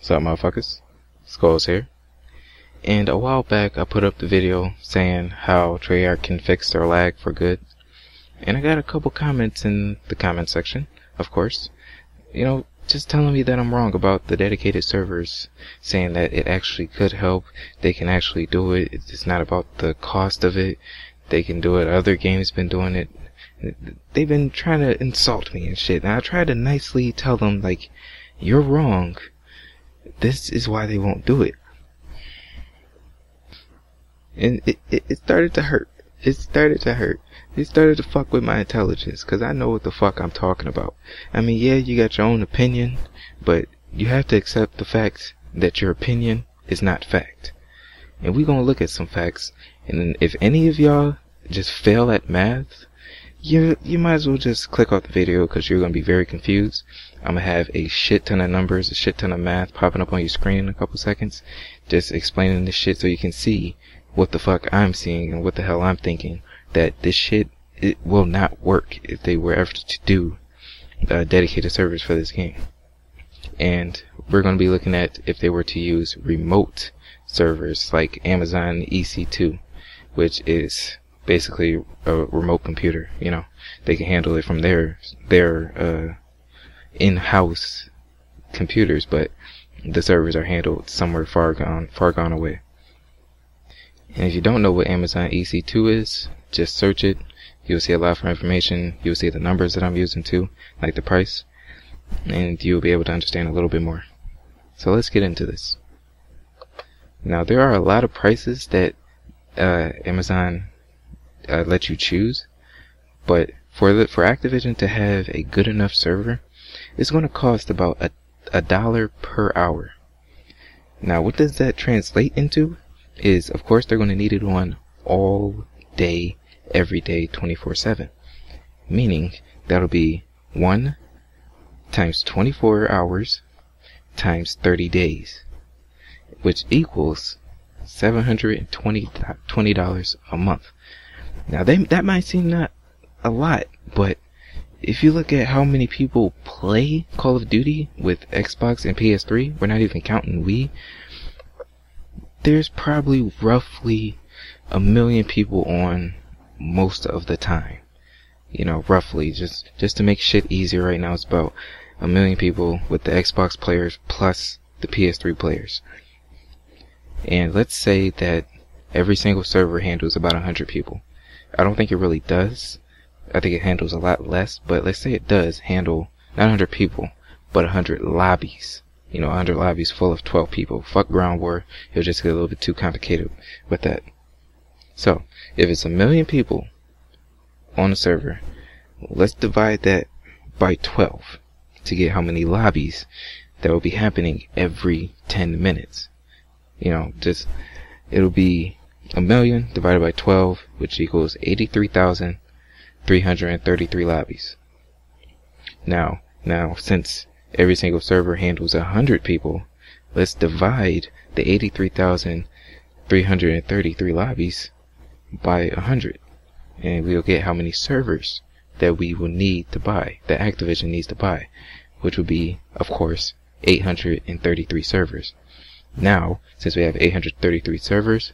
What's up, motherfuckers? Skulls here. And a while back I put up the video saying how F.E.A.R can fix their lag for good. And I got a couple comments in the comment section, of course. You know, just telling me that I'm wrong about the dedicated servers, saying that it actually could help, they can actually do it, it's not about the cost of it, they can do it, other games been doing it. They've been trying to insult me and shit, and I tried to nicely tell them, like, you're wrong, this is why they won't do it. And it started to hurt. It started to fuck with my intelligence, cause I know what the fuck I'm talking about. I mean, yeah, you got your own opinion, but you have to accept the fact that your opinion is not fact. And we gonna look at some facts, and then if any of y'all just fail at math, you might as well just click off the video, cause you're gonna be very confused. I'm gonna have a shit ton of numbers, a shit ton of math popping up on your screen in a couple seconds, just explaining this shit so you can see what the fuck I'm seeing and what the hell I'm thinking. That this shit, it will not work if they were ever to do dedicated servers for this game. And we're going to be looking at if they were to use remote servers like Amazon EC2, which is basically a remote computer. You know, they can handle it from their in-house computers, but the servers are handled somewhere far gone away. And if you don't know what Amazon EC2 is, just search it. You'll see a lot more information. You'll see the numbers that I'm using too, like the price, and you'll be able to understand a little bit more. So let's get into this. Now, there are a lot of prices that Amazon lets you choose, but for Activision to have a good enough server, it's going to cost about $1 per hour. Now, what does that translate into? Is, of course, they're going to need it on all day, every day, 24/7. Meaning, that'll be 1 times 24 hours times 30 days, which equals $720 a month. Now, that might seem not a lot, but if you look at how many people play Call of Duty with Xbox and PS3, we're not even counting Wii, there's probably roughly 1 million people on most of the time. You know, roughly, just to make shit easier right now, it's about 1 million people with the Xbox players plus the PS3 players. And let's say that every single server handles about 100 people. I don't think it really does. I think it handles a lot less, but let's say it does handle not 100 people, but 100 lobbies. You know, 100 lobbies full of 12 people. Fuck Ground War. It'll just get a little bit too complicated with that. So, if it's 1 million people on a server, let's divide that by 12 to get how many lobbies that will be happening every 10 minutes. You know, it'll be 1 million divided by 12, which equals 83,333 lobbies. Now, since every single server handles 100 people, let's divide the 83,333 lobbies by 100, and we'll get how many servers that we will need to buy, that Activision needs to buy, which would be, of course, 833 servers. Now, since we have 833 servers,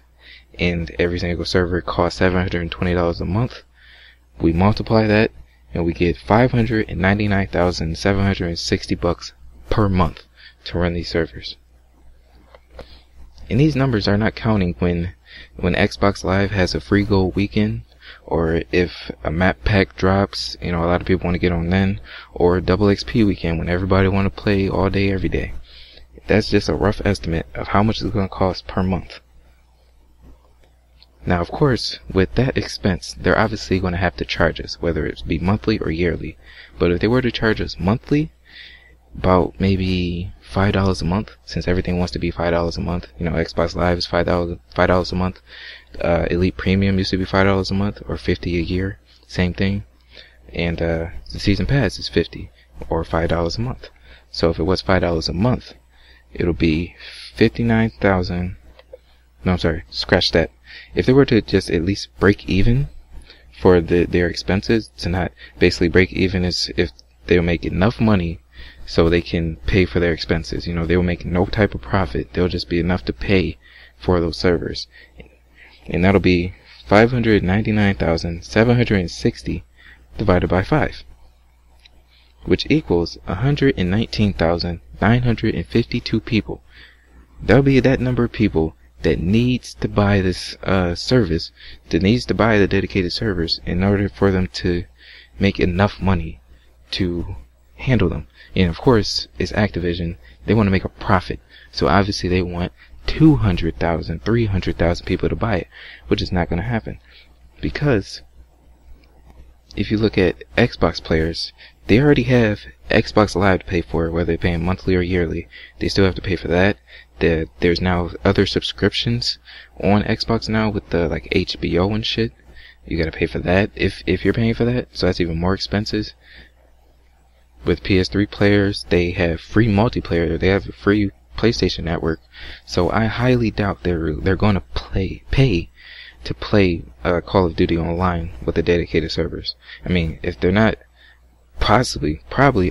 and every single server costs $720 a month, we multiply that, and we get $599,760 per month to run these servers. And these numbers are not counting when Xbox Live has a free gold weekend, or if a map pack drops, you know, a lot of people want to get on then, or double XP weekend when everybody want to play all day, every day. That's just a rough estimate of how much it's going to cost per month. Now, of course, with that expense, they're obviously going to have to charge us, whether it be monthly or yearly. But if they were to charge us monthly, about maybe $5 a month, since everything wants to be $5 a month. You know, Xbox Live is $5 a month. Elite Premium used to be $5 a month, or $50 a year, same thing. And the Season Pass is $50 or $5 a month. So if it was $5 a month, it'll be 59,000. No, I'm sorry, scratch that. If they were to just at least break even for their expenses, to not basically break even, is if they'll make enough money so they can pay for their expenses. You know, they will make no type of profit. They'll just be enough to pay for those servers. And that'll be 599,760 divided by 5, which equals 119,952 people. That'll be that number of people that needs to buy this service, that needs to buy the dedicated servers in order for them to make enough money to handle them. And of course, it's Activision. They want to make a profit. So obviously they want 200,000, 300,000 people to buy it, which is not going to happen. Because if you look at Xbox players, they already have Xbox Live to pay for, whether they're paying monthly or yearly. They still have to pay for that. There's now other subscriptions on Xbox now with the like HBO and shit. You gotta pay for that if you're paying for that. So that's even more expenses. With PS3 players, they have free multiplayer. They have a free PlayStation Network. So I highly doubt they're going to pay to play Call of Duty online with the dedicated servers. I mean, if they're not probably,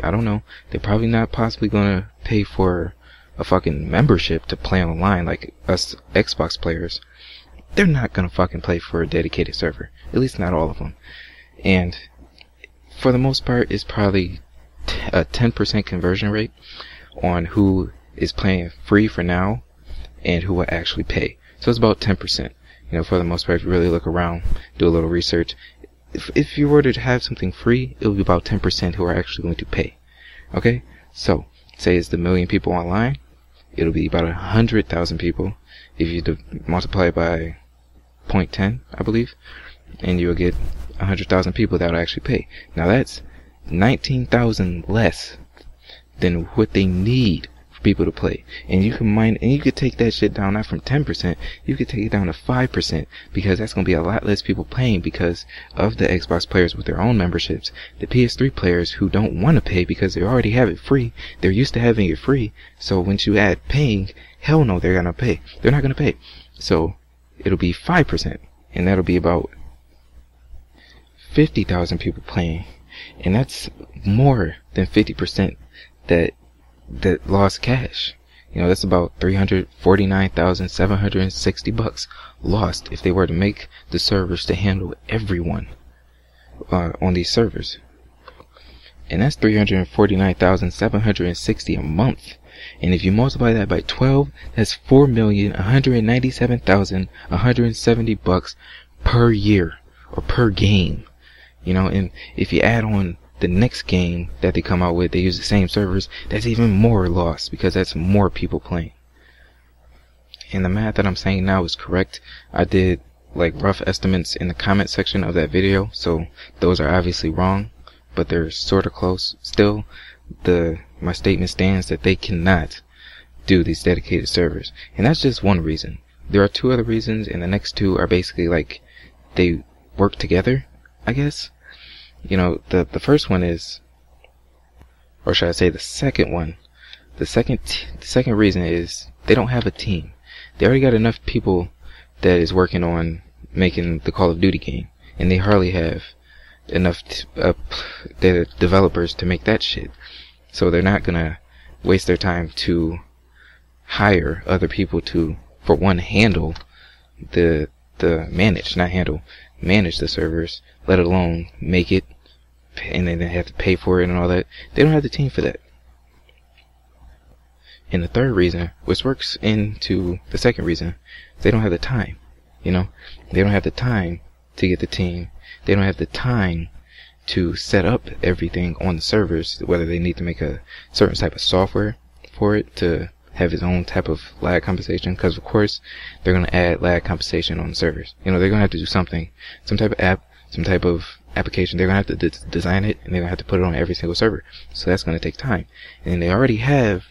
I don't know, they're probably not possibly going to pay for a fucking membership to play online like us Xbox players. They're not going to fucking play for a dedicated server. At least not all of them. And for the most part, it's probably a 10% conversion rate on who is playing free for now and who will actually pay. So it's about 10%. You know, for the most part, if you really look around, do a little research, if you were to have something free, it would be about 10% who are actually going to pay. Okay? So, say it's the million people online, it'll be about 100,000 people. If you multiply it by 0.10, I believe, and you'll get 100,000 people that will actually pay. Now that's 19,000 less than what they need for people to play. And you could take that shit down not from 10%, you could take it down to 5%, because that's going to be a lot less people playing because of the Xbox players with their own memberships. The PS3 players who don't want to pay because they already have it free, they're used to having it free, so once you add paying, hell no, they're going to pay. They're not going to pay. So it'll be 5%, and that'll be about 50,000 people playing. And that's more than 50% that lost cash. You know, that's about $349,760 lost if they were to make the servers to handle everyone on these servers. And that's $349,760 a month. And if you multiply that by 12, that's $4,197,170 per year or per game. You know, and if you add on the next game that they come out with, they use the same servers, that's even more loss because that's more people playing. And the math that I'm saying now is correct. I did like rough estimates in the comment section of that video, so those are obviously wrong, but they're sort of close. Still, my statement stands that they cannot do these dedicated servers. And that's just one reason. There are two other reasons, and the next two are basically like they work together, I guess. You know, the first one is, or should I say the second one, the second reason is they don't have a team. They already got enough people that is working on making the Call of Duty game, and they hardly have enough developers to make that shit. So they're not gonna waste their time to hire other people to, for one, handle manage the servers, let alone make it, and then they have to pay for it and all that. They don't have the team for that. And the third reason, which works into the second reason, they don't have the time. You know, they don't have the time to get the team. They don't have the time to set up everything on the servers, whether they need to make a certain type of software for it to have its own type of lag compensation, because of course they're going to add lag compensation on the servers. You know, they're going to have to do something, some type of app, some type of application. They're going to have to design it, and they're going to have to put it on every single server. So that's going to take time. And they already have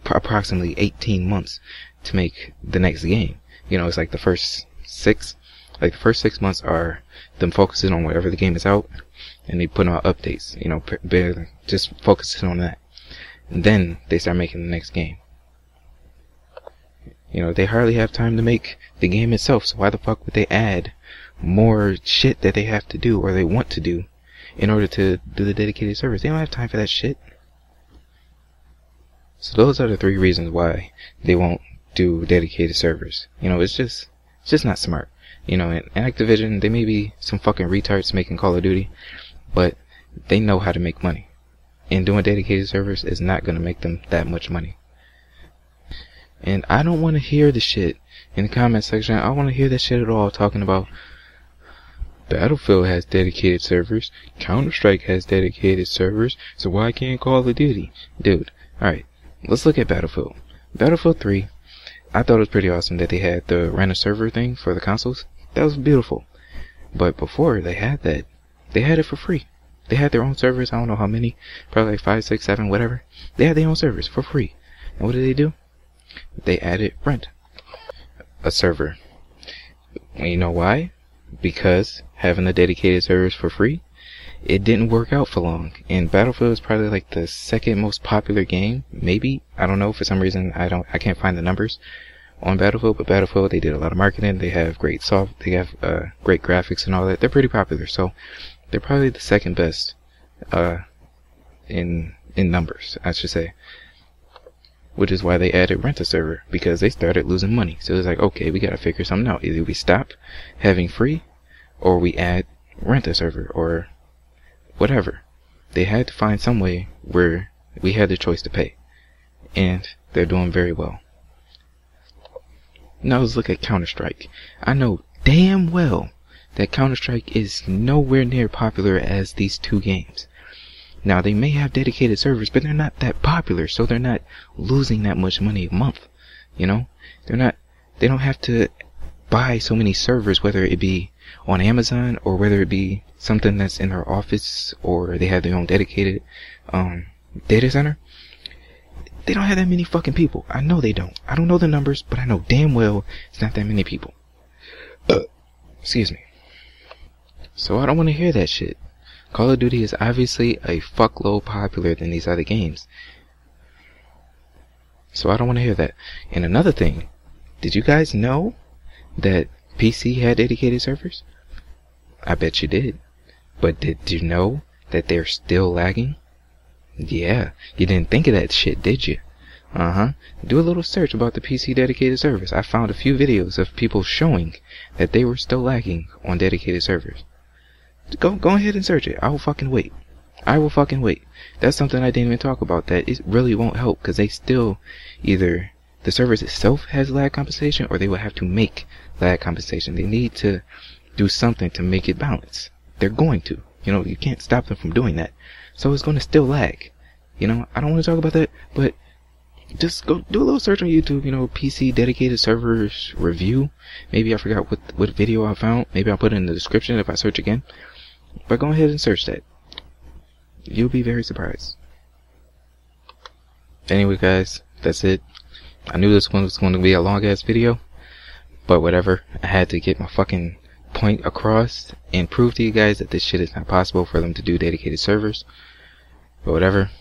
approximately 18 months to make the next game. You know, it's like the first 6 months are them focusing on whatever the game is out, and they put out updates, you know, just focusing on that. And then they start making the next game. You know, they hardly have time to make the game itself, so why the fuck would they add more shit that they have to do or they want to do in order to do the dedicated servers? They don't have time for that shit. So those are the 3 reasons why they won't do dedicated servers. You know, it's just not smart. You know, in Activision, they may be some fucking retards making Call of Duty, but they know how to make money. And doing dedicated servers is not going to make them that much money. And I don't want to hear the shit in the comment section. I don't want to hear that shit at all talking about Battlefield has dedicated servers, Counter-Strike has dedicated servers, so why can't Call of Duty? Dude, alright, let's look at Battlefield. Battlefield 3, I thought it was pretty awesome that they had the rent a server thing for the consoles. That was beautiful. But before they had that, they had it for free. They had their own servers, I don't know how many, probably like 5, 6, 7, whatever. They had their own servers for free. And what did they do? They added rent a server. And you know why? Because having the dedicated servers for free, it didn't work out for long. And Battlefield is probably like the 2nd most popular game, maybe. I don't know, for some reason I can't find the numbers on Battlefield, but Battlefield, they did a lot of marketing. They have great they have great graphics and all that. They're pretty popular, so they're probably the 2nd best in numbers, I should say. Which is why they added rent a server, because they started losing money. So it's like, okay, we gotta figure something out. Either we stop having free, or we add rent a server, or whatever. They had to find some way where we had the choice to pay. And they're doing very well. Now let's look at Counter-Strike. I know damn well that Counter-Strike is nowhere near popular as these 2 games. Now, they may have dedicated servers, but they're not that popular, so they're not losing that much money a month. You know? They don't have to buy so many servers, whether it be on Amazon, or whether it be something that's in their office, or they have their own dedicated data center. They don't have that many fucking people. I know they don't. I don't know the numbers, but I know damn well it's not that many people. Excuse me. So I don't want to hear that shit. Call of Duty is obviously a fuckload popular than these other games. So I don't want to hear that. And another thing, did you guys know that PC had dedicated servers? I bet you did. But did you know that they're still lagging? Yeah, you didn't think of that shit, did you? Do a little search about the PC dedicated servers. I found a few videos of people showing that they were still lagging on dedicated servers. Go ahead and search it. I will fucking wait. I will fucking wait. That's something I didn't even talk about, that it really won't help, because they still, either the servers itself has lag compensation, or they will have to make lag compensation. They need to do something to make it balance. They're going to. You know, you can't stop them from doing that. So it's going to still lag. You know, I don't want to talk about that, but just go do a little search on YouTube, you know, PC dedicated servers review. Maybe I forgot what video I found. Maybe I'll put it in the description if I search again. But go ahead and search that. You'll be very surprised. Anyway, guys, that's it. I knew this one was going to be a long ass video, but whatever. I had to get my fucking point across and prove to you guys that this shit is not possible for them to do dedicated servers. But whatever.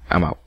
I'm out.